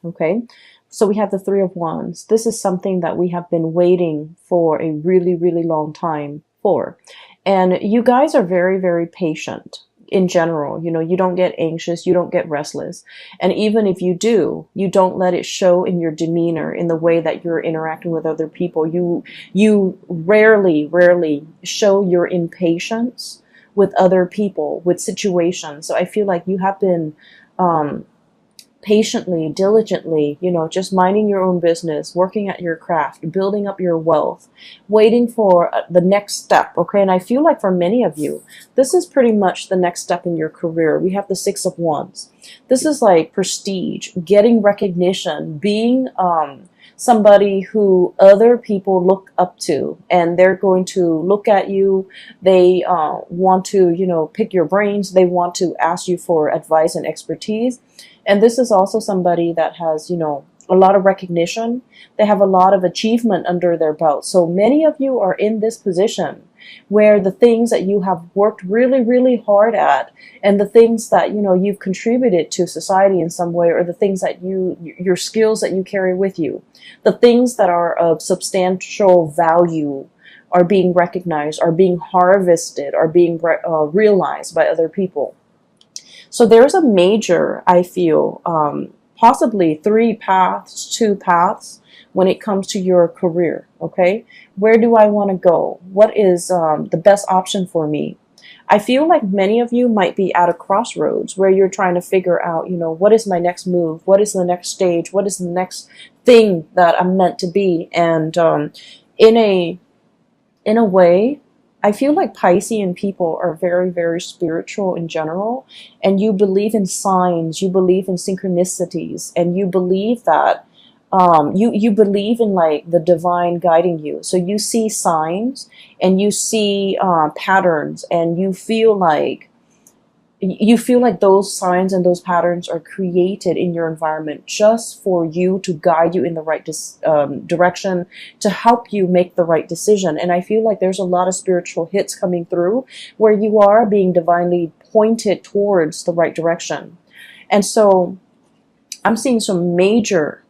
Okay, so we have the Three of Wands. This is something that we have been waiting for a really, really long time for. And you guys are very, very patient in general. You know, you don't get anxious, you don't get restless. And even if you do, you don't let it show in your demeanor, in the way that you're interacting with other people. You rarely show your impatience with other people, with situations. So I feel like you have been patiently, diligently, you know, just minding your own business, working at your craft, building up your wealth, waiting for the next step. Okay. And I feel like for many of you, this is pretty much the next step in your career. We have the Six of Wands. This is like prestige, getting recognition, being, somebody who other people look up to, and they're going to look at you. They want to, you know, pick your brains. They want to ask you for advice and expertise. And this is also somebody that has, you know, a lot of recognition. They have a lot of achievement under their belt. So many of you are in this position where the things that you have worked really, really hard at, and the things that, you know, you've contributed to society in some way, or the things that your skills that you carry with you, the things that are of substantial value are being recognized, are being harvested, are being realized by other people. So there's a major, I feel, possibly three paths, two paths when it comes to your career. Okay, where do I want to go? What is the best option for me? I feel like many of you might be at a crossroads where you're trying to figure out, you know, what is my next move? What is the next stage? What is the next thing that I'm meant to be? And in a way, I feel like Piscean people are very, very spiritual in general, and you believe in signs, you believe in synchronicities, and you believe that you believe in like the divine guiding you. So you see signs and you see patterns, and you feel like those signs and those patterns are created in your environment just for you, to guide you in the right direction, to help you make the right decision. And I feel like there's a lot of spiritual hits coming through where you are being divinely pointed towards the right direction. And so I'm seeing some major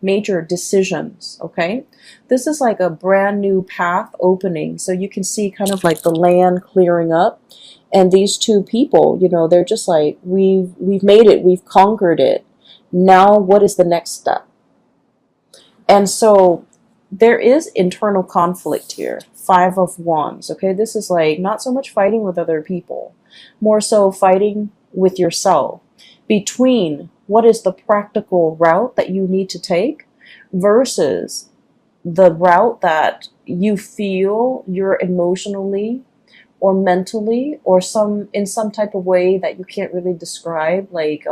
decisions. Okay, this is like a brand new path opening. So you can see kind of like the land clearing up. And these two people, you know, they're just like, we've made it, we've conquered it. Now, what is the next step? And so there is internal conflict here. Five of Wands. Okay, this is like not so much fighting with other people, more so fighting with yourself between what is the practical route that you need to take versus the route that you feel you're emotionally or mentally, or in some type of way that you can't really describe, like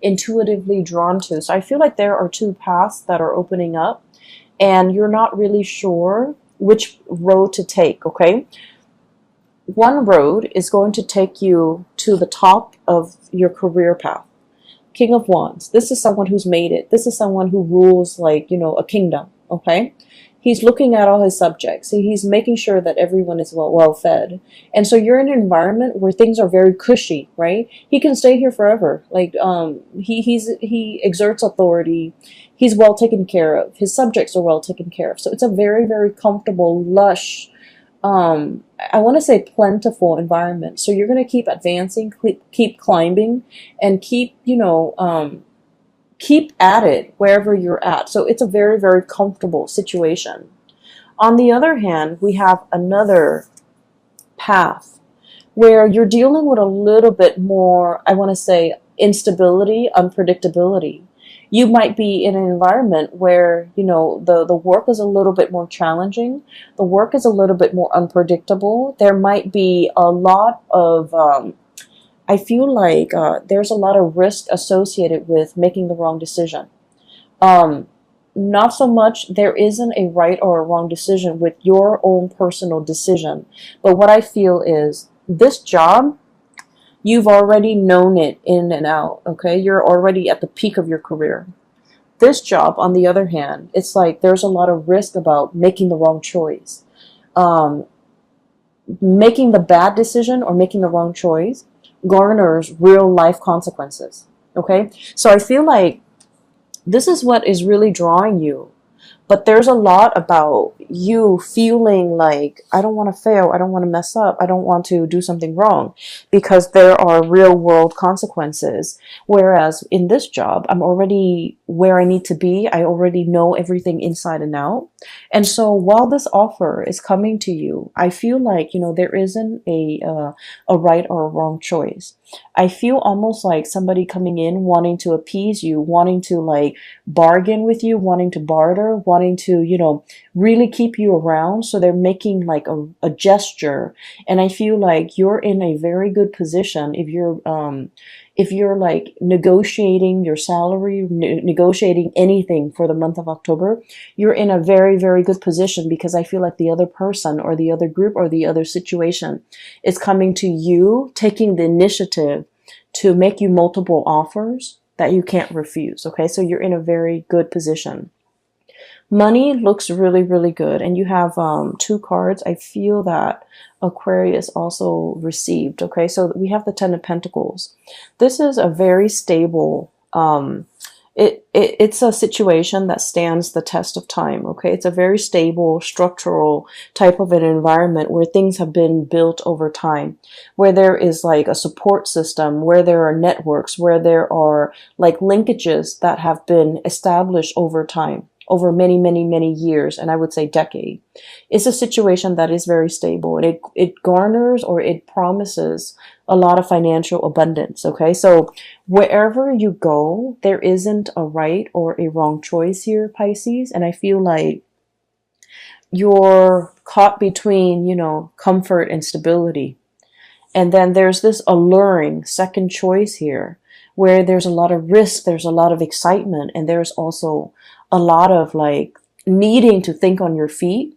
intuitively drawn to. So I feel like there are two paths that are opening up, and you're not really sure which road to take. Okay, one road is going to take you to the top of your career path. King of Wands. This is someone who's made it. This is someone who rules, like, you know, a kingdom. Okay, he's looking at all his subjects. He's making sure that everyone is well fed. And so you're in an environment where things are very cushy, right? He can stay here forever. Like he exerts authority. He's well taken care of. His subjects are well taken care of. So it's a very, very comfortable, lush, I want to say plentiful environment. So you're going to keep advancing, keep climbing, and keep, you know, keep at it wherever you're at. So it's a very, very comfortable situation. On the other hand, we have another path where you're dealing with a little bit more, I want to say, instability, unpredictability. You might be in an environment where, you know, the work is a little bit more challenging. The work is a little bit more unpredictable. There might be a lot of, I feel like there's a lot of risk associated with making the wrong decision. Not so much there isn't a right or a wrong decision with your own personal decision. But what I feel is this job, you've already known it in and out, okay? You're already at the peak of your career. This job, on the other hand, it's like there's a lot of risk about making the wrong choice. Making the bad decision or making the wrong choice garners real life consequences, okay? So I feel like this is what is really drawing you. But there's a lot about you feeling like, I don't want to fail, I don't want to mess up, I don't want to do something wrong, because there are real world consequences. Whereas in this job, I'm already where I need to be. I already know everything inside and out. And so while this offer is coming to you, I feel like, there isn't a right or a wrong choice. I feel almost like somebody coming in wanting to appease you, wanting to like bargain with you, wanting to barter, wanting to, really keep you around. So they're making like a gesture. And I feel like you're in a very good position if you're like negotiating your salary, negotiating anything for the month of October, you're in a very, very good position, because I feel like the other person or the other group or the other situation is coming to you, taking the initiative to make you multiple offers that you can't refuse. Okay, so you're in a very good position. Money looks really, really good. And you have two cards. I feel that Aquarius also received. Okay, so we have the Ten of Pentacles. This is a very stable, it's a situation that stands the test of time. Okay, it's a very stable, structural type of an environment where things have been built over time, where there is like a support system, where there are networks, where there are like linkages that have been established over time, over many, many, many years, and I would say decade. It's a situation that is very stable, and it garners, or it promises, a lot of financial abundance. Okay, so wherever you go, there isn't a right or a wrong choice here, Pisces, and I feel like you're caught between, comfort and stability. And then there's this alluring second choice here, where there's a lot of risk, there's a lot of excitement, and there's also a lot of like needing to think on your feet.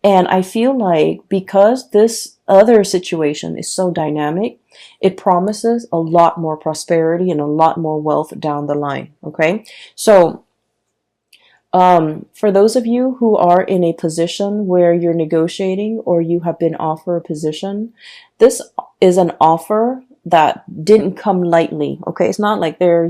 And I feel like because this other situation is so dynamic, it promises a lot more prosperity and a lot more wealth down the line. Okay, so for those of you who are in a position where you're negotiating or you have been offered a position, this is an offer that didn't come lightly. Okay, it's not like they're,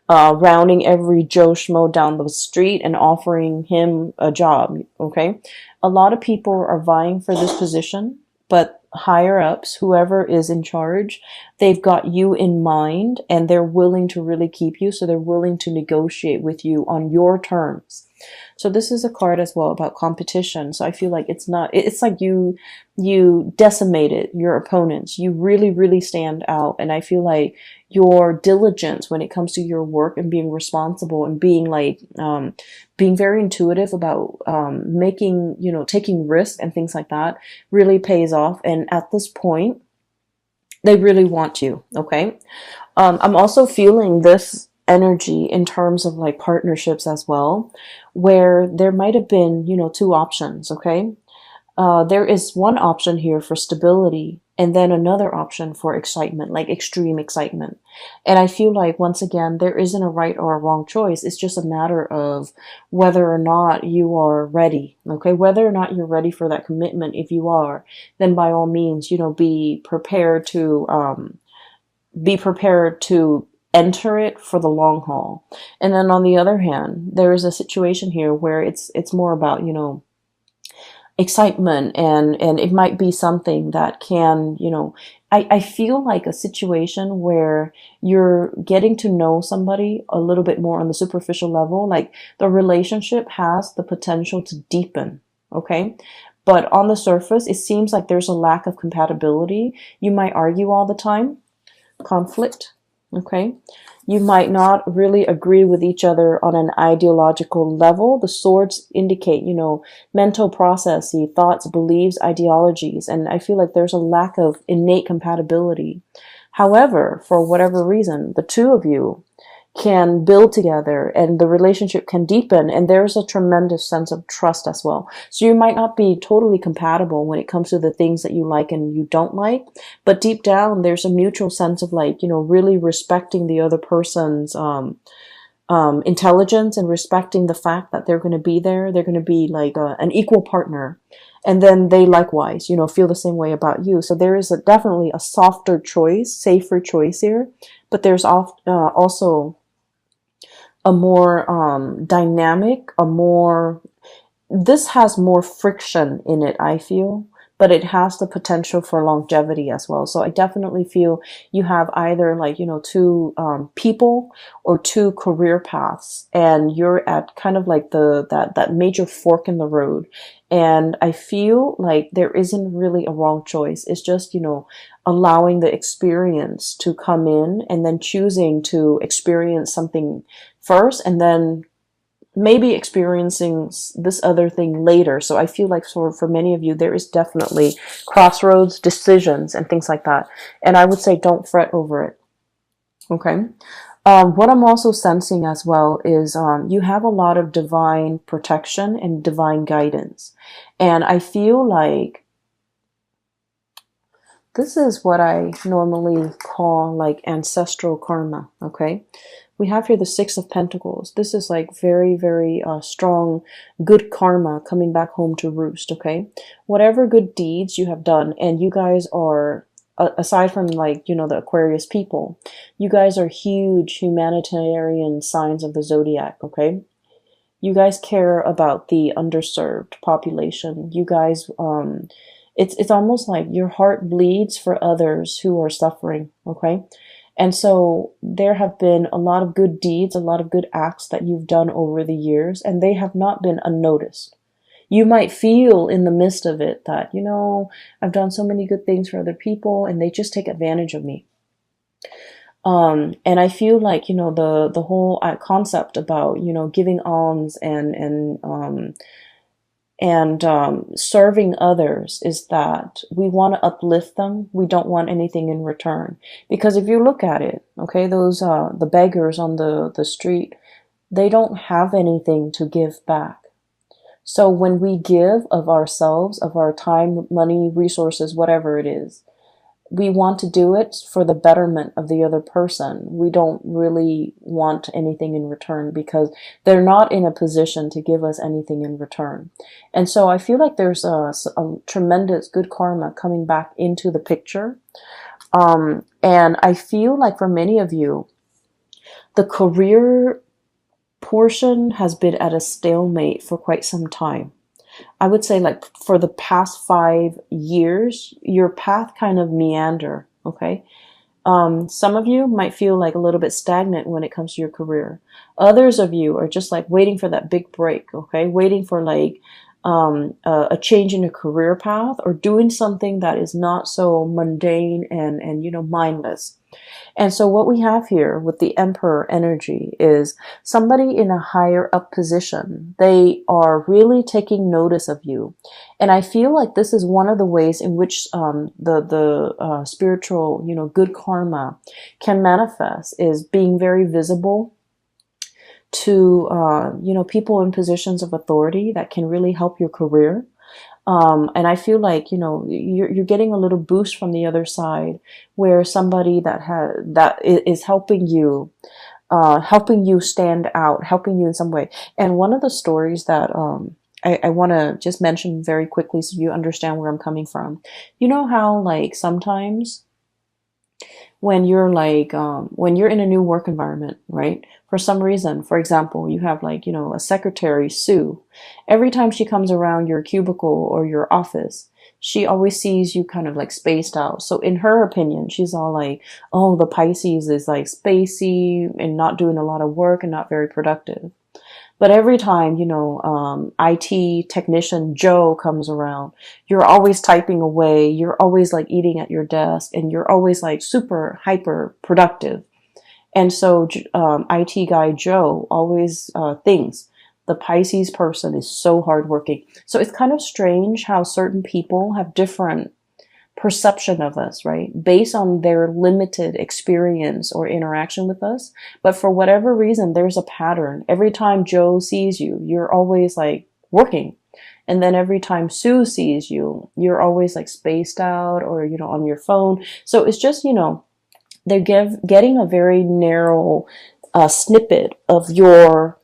rounding every Joe Schmo down the street and offering him a job. Okay, a lot of people are vying for this position, but higher ups, whoever is in charge, they've got you in mind and they're willing to really keep you. So they're willing to negotiate with you on your terms. So this is a card as well about competition. So I feel like it's like you decimated your opponents. You really, really stand out. And I feel like your diligence when it comes to your work and being responsible and being like, being very intuitive about, making, taking risks and things like that really pays off. And at this point, they really want you. Okay. I'm also feeling this energy in terms of like partnerships as well, where there might have been, two options. Okay. There is one option here for stability, and then another option for excitement, like extreme excitement. And I feel like, once again, there isn't a right or a wrong choice. It's just a matter of whether or not you are ready. Okay. Whether or not you're ready for that commitment. If you are, then by all means, be prepared to enter it for the long haul. And then on the other hand, there is a situation here where it's more about, excitement, and it might be something that can, I feel like a situation where you're getting to know somebody a little bit more on the superficial level, like the relationship has the potential to deepen. Okay. But on the surface, it seems like there's a lack of compatibility. You might argue all the time, conflict. Okay. You might not really agree with each other on an ideological level. The swords indicate, mental processes, thoughts, beliefs, ideologies. And I feel like there's a lack of innate compatibility. However, for whatever reason, the two of you can build together and the relationship can deepen, and there's a tremendous sense of trust as well. So you might not be totally compatible when it comes to the things that you like and you don't like, but deep down there's a mutual sense of like, really respecting the other person's intelligence and respecting the fact that they're going to be there. They're going to be like an equal partner. And then they likewise, feel the same way about you. So there is definitely a softer choice, safer choice here, but there's also a more dynamic, a more, this has more friction in it, I feel, but it has the potential for longevity as well. So I definitely feel you have either like, you know, two people or two career paths, and you're at kind of like that major fork in the road. And I feel like there isn't really a wrong choice. It's just, you know, allowing the experience to come in and then choosing to experience something first and then maybe experiencing this other thing later. So I feel like for many of you, there is definitely crossroads, decisions, and things like that. And I would say don't fret over it. Okay. What I'm also sensing as well is you have a lot of divine protection and divine guidance. And I feel like this is what I normally call like ancestral karma. Okay. We have here the Six of Pentacles. This is like very, very strong, good karma coming back home to roost, okay? Whatever good deeds you have done, and you guys are, aside from like, you know, the Aquarius people, you guys are huge humanitarian signs of the zodiac, okay? You guys care about the underserved population. You guys, it's almost like your heart bleeds for others who are suffering, okay? And so there have been a lot of good deeds, a lot of good acts that you've done over the years, and they have not been unnoticed. You might feel in the midst of it that, you know, I've done so many good things for other people and they just take advantage of me. And I feel like, you know, the whole concept about, you know, giving alms and serving others is that we want to uplift them. We don't want anything in return. Because if you look at it, okay, those the beggars on the street, they don't have anything to give back. So when we give of ourselves, of our time, money, resources, whatever it is, we want to do it for the betterment of the other person. We don't really want anything in return because they're not in a position to give us anything in return. And so I feel like there's a tremendous good karma coming back into the picture. And I feel like for many of you, the career portion has been at a stalemate for quite some time. I would say like for the past 5 years, your path kind of meander, okay? Some of you might feel like a little bit stagnant when it comes to your career. Others of you are just like waiting for that big break, okay? Waiting for like a change in your career path or doing something that is not so mundane and you know, mindless. And so what we have here with the Emperor energy is somebody in a higher up position. They are really taking notice of you. And I feel like this is one of the ways in which the spiritual, you know, good karma can manifest is being very visible to, you know, people in positions of authority that can really help your career. And I feel like, you know, you're getting a little boost from the other side where somebody that is helping you stand out, helping you in some way. And one of the stories that, I want to just mention very quickly so you understand where I'm coming from. You know how like sometimes when you're like, when you're in a new work environment, right? For some reason, for example, you have like, you know, a secretary, Sue. Every time she comes around your cubicle or your office, she always sees you kind of like spaced out. So in her opinion, she's all like, oh, the Pisces is like spacey and not doing a lot of work and not very productive. But every time, you know, IT technician Joe comes around, you're always typing away. You're always like eating at your desk and you're always like super hyper productive. And so IT guy Joe always thinks the Pisces person is so hardworking. So it's kind of strange how certain people have different perception of us, right? Based on their limited experience or interaction with us. But for whatever reason, there's a pattern. Every time Joe sees you, you're always like working. And then every time Sue sees you, you're always like spaced out or, you know, on your phone. So it's just, you know, they're getting a very narrow snippet of your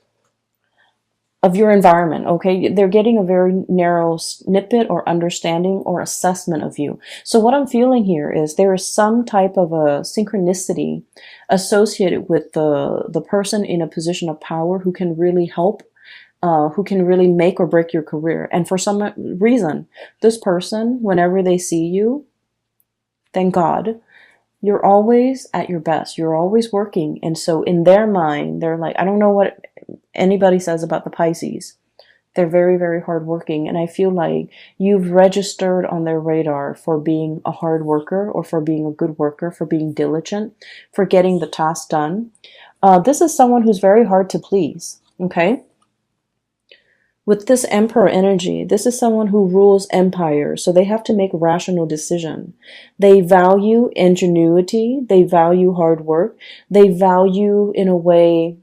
of your environment, okay? They're getting a very narrow snippet or understanding or assessment of you. So what I'm feeling here is there is some type of a synchronicity associated with the person in a position of power who can really help, who can really make or break your career. And for some reason, this person, whenever they see you, thank God, you're always at your best. You're always working. And so in their mind, they're like, I don't know what anybody says about the Pisces. They're very, very hardworking. And I feel like you've registered on their radar for being a hard worker, or for being a good worker, for being diligent, for getting the task done. This is someone who's very hard to please. Okay. With this Emperor energy, this is someone who rules empires, so they have to make rational decision. They value ingenuity, they value hard work, they value, in a way,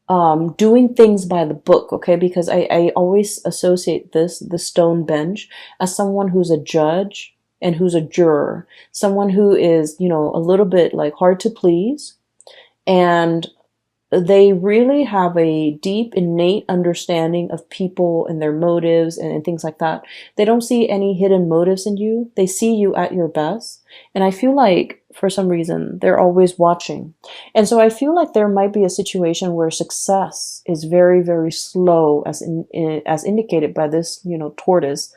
doing things by the book, okay? Because I always associate the stone bench, as someone who's a judge and who's a juror, someone who is, you know, a little bit like hard to please, and they really have a deep, innate understanding of people and their motives and things like that. They don't see any hidden motives in you. They see you at your best. And I feel like, for some reason, they're always watching. And so I feel like there might be a situation where success is very, very slow, as indicated by this, you know, tortoise.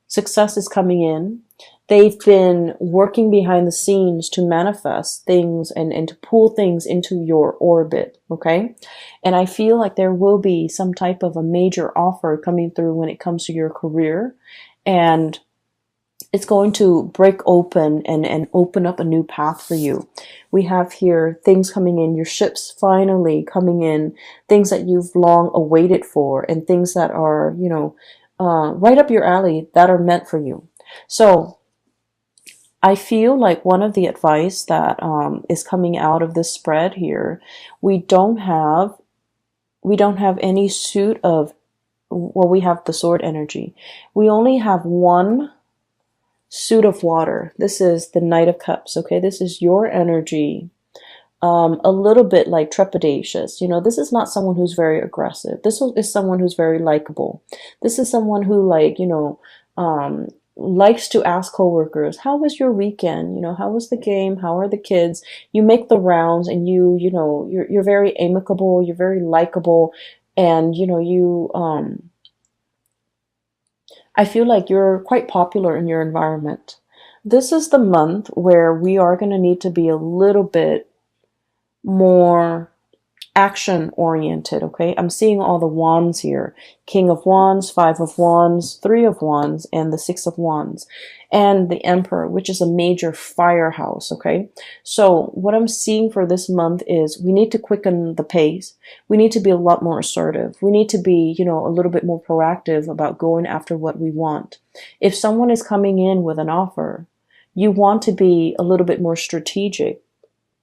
Success is coming in. They've been working behind the scenes to manifest things and to pull things into your orbit, okay? And I feel like there will be some type of a major offer coming through when it comes to your career. And it's going to break open and open up a new path for you. We have here things coming in, your ships finally coming in, things that you've long awaited for, and things that are, you know, right up your alley, that are meant for you. So I feel like one of the advice that is coming out of this spread here, we don't have any suit of, well, we have the sword energy. We only have one suit of water. This is the Knight of Cups, okay? This is your energy. A little bit like trepidatious. You know, this is not someone who's very aggressive. This is someone who's very likable. This is someone who, like, you know, likes to ask coworkers, how was your weekend? You know, how was the game? How are the kids? You make the rounds, and you know, you're very amicable, you're very likable, and you know, I feel like you're quite popular in your environment. This is the month where we are going to need to be a little bit more action oriented, okay? I'm seeing all the wands here. King of Wands, Five of Wands, Three of Wands, and the Six of Wands. And the Emperor, which is a major firehouse, okay? So what I'm seeing for this month is we need to quicken the pace. We need to be a lot more assertive. We need to be, you know, a little bit more proactive about going after what we want. If someone is coming in with an offer, you want to be a little bit more strategic.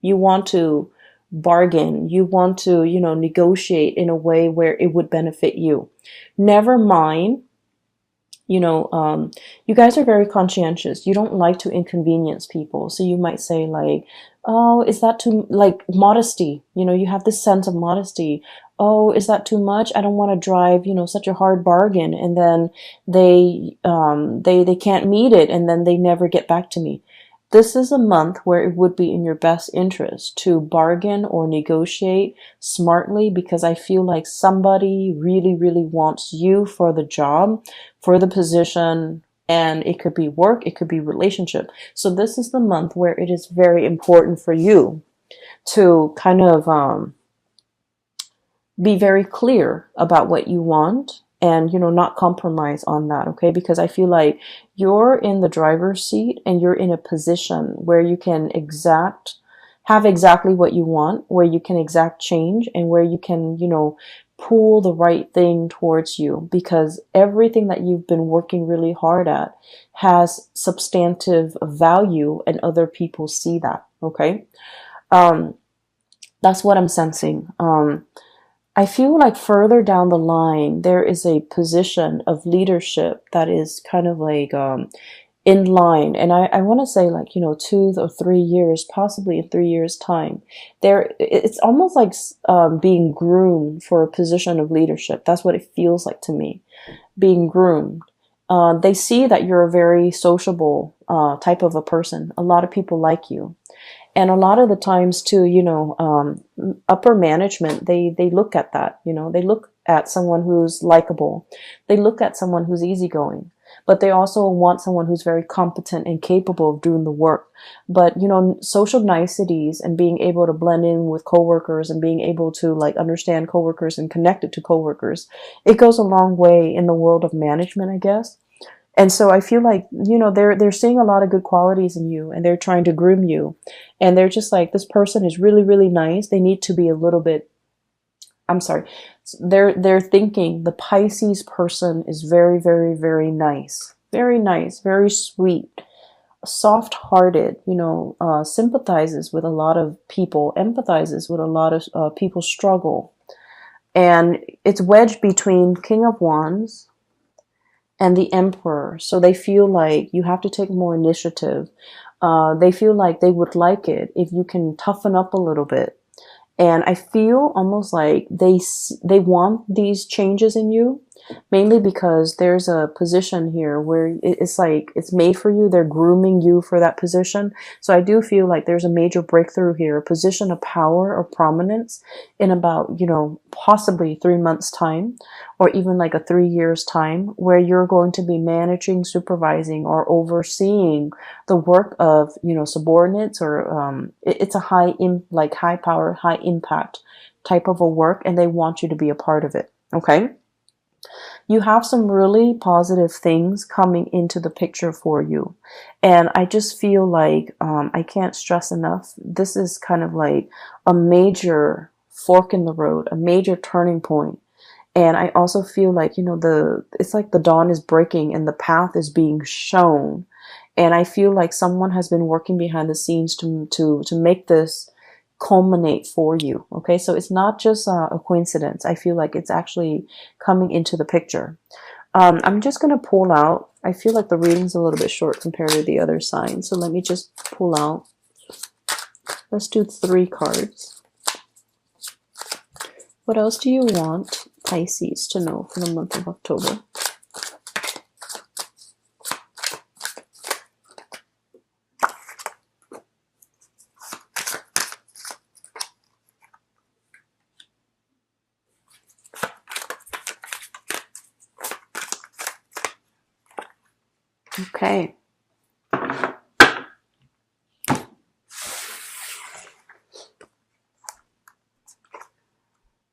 You want to bargain. You want to, you know, negotiate in a way where it would benefit you. Never mind, you know, you guys are very conscientious. You don't like to inconvenience people. So you might say like, oh, is that too, like, modesty? You know, you have this sense of modesty. Oh, is that too much? I don't want to drive, you know, such a hard bargain. And then they can't meet it, and then they never get back to me. This is a month where it would be in your best interest to bargain or negotiate smartly, because I feel like somebody really, really wants you for the job, for the position, and it could be work, it could be relationship. So this is the month where it is very important for you to kind of be very clear about what you want, and, you know, not compromise on that, okay? Because I feel like you're in the driver's seat, and you're in a position where you can have exactly what you want, where you can exact change, and where you can, you know, pull the right thing towards you, because everything that you've been working really hard at has substantive value, and other people see that, okay? That's what I'm sensing. I feel like further down the line, there is a position of leadership that is kind of like, in line. And I want to say like, 2 or 3 years, possibly in 3 years time, it's almost like being groomed for a position of leadership. That's what it feels like to me, being groomed. They see that you're a very sociable type of a person. A lot of people like you. And a lot of the times too, upper management, they look at that, they look at someone who's likable. They look at someone who's easygoing, but they also want someone who's very competent and capable of doing the work. But, social niceties and being able to blend in with coworkers and being able to like understand coworkers and connect it to coworkers, it goes a long way in the world of management, I guess. And so I feel like, they're seeing a lot of good qualities in you and they're trying to groom you. And they're just like, this person is really, really nice. They need to be a little bit, I'm sorry. They're thinking the Pisces person is very, very, very nice, very sweet, soft-hearted, sympathizes with a lot of people, empathizes with a lot of people's struggle. And it's wedged between King of Wands and the Emperor. So they feel like you have to take more initiative. They feel like they would like it if you can toughen up a little bit. And I feel almost like they want these changes in you, mainly because there's a position here where it's like it's made for you. They're grooming you for that position. So I do feel like there's a major breakthrough here, a position of power or prominence in about, possibly 3 months time, or even like a 3 years time, where you're going to be managing, supervising, or overseeing the work of, subordinates, or it's a high power, high impact type of a work, and they want you to be a part of it. Okay. You have some really positive things coming into the picture for you. And I just feel like, I can't stress enough, this is kind of like a major fork in the road, a major turning point. And I also feel like, it's like the dawn is breaking and the path is being shown. And I feel like someone has been working behind the scenes to make this culminate for you. Okay, so it's not just a coincidence. I feel like it's actually coming into the picture. I'm just going to pull out. I feel like the reading's a little bit short compared to the other signs. So let me just pull out. Let's do 3 cards. What else do you want Pisces to know for the month of October? Okay.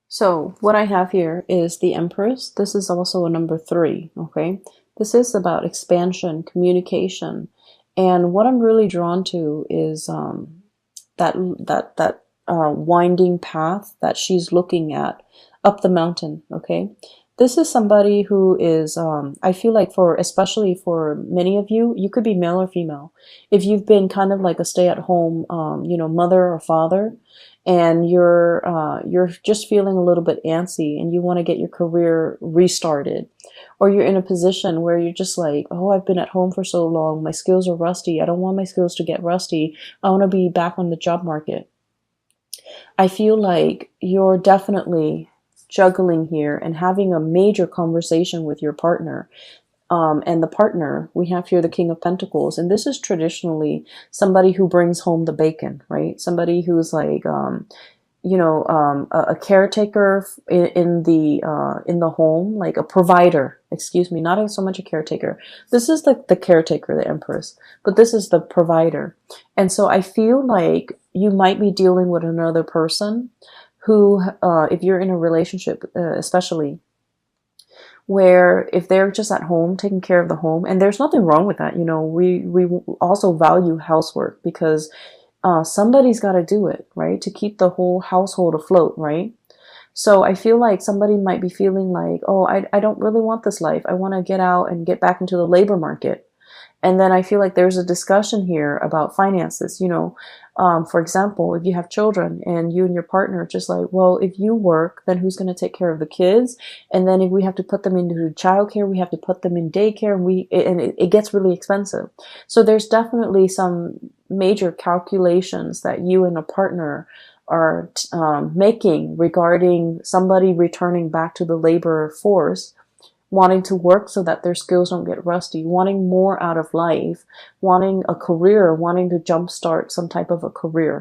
So what I have here is the Empress. This is also a number 3. Okay. This is about expansion, communication. And what I'm really drawn to is that winding path that she's looking at up the mountain. Okay. This is somebody who is, I feel like especially for many of you, you could be male or female. If you've been kind of like a stay-at-home, mother or father, and you're just feeling a little bit antsy and you want to get your career restarted, or you're in a position where you're just like, oh, I've been at home for so long, my skills are rusty, I don't want my skills to get rusty, I want to be back on the job market. I feel like you're definitely juggling here and having a major conversation with your partner. And the partner, we have here the King of Pentacles, and this is traditionally somebody who brings home the bacon, right? Somebody who's like, a caretaker in the home, like a provider. Excuse me, not so much a caretaker. This is the caretaker, the Empress, but this is the provider. And so I feel like you might be dealing with another person who, if you're in a relationship, especially, where if they're just at home taking care of the home, and there's nothing wrong with that, we also value housework because somebody's got to do it, right, to keep the whole household afloat, right? So I feel like somebody might be feeling like, oh, I don't really want this life, I want to get out and get back into the labor market. And then I feel like there's a discussion here about finances. For example, if you have children and you and your partner are just like, well, if you work, then who's going to take care of the kids? And then if we have to put them into childcare, we have to put them in daycare, and it gets really expensive. So there's definitely some major calculations that you and a partner are making regarding somebody returning back to the labor force, wanting to work so that their skills don't get rusty, wanting more out of life, wanting a career, wanting to jumpstart some type of a career.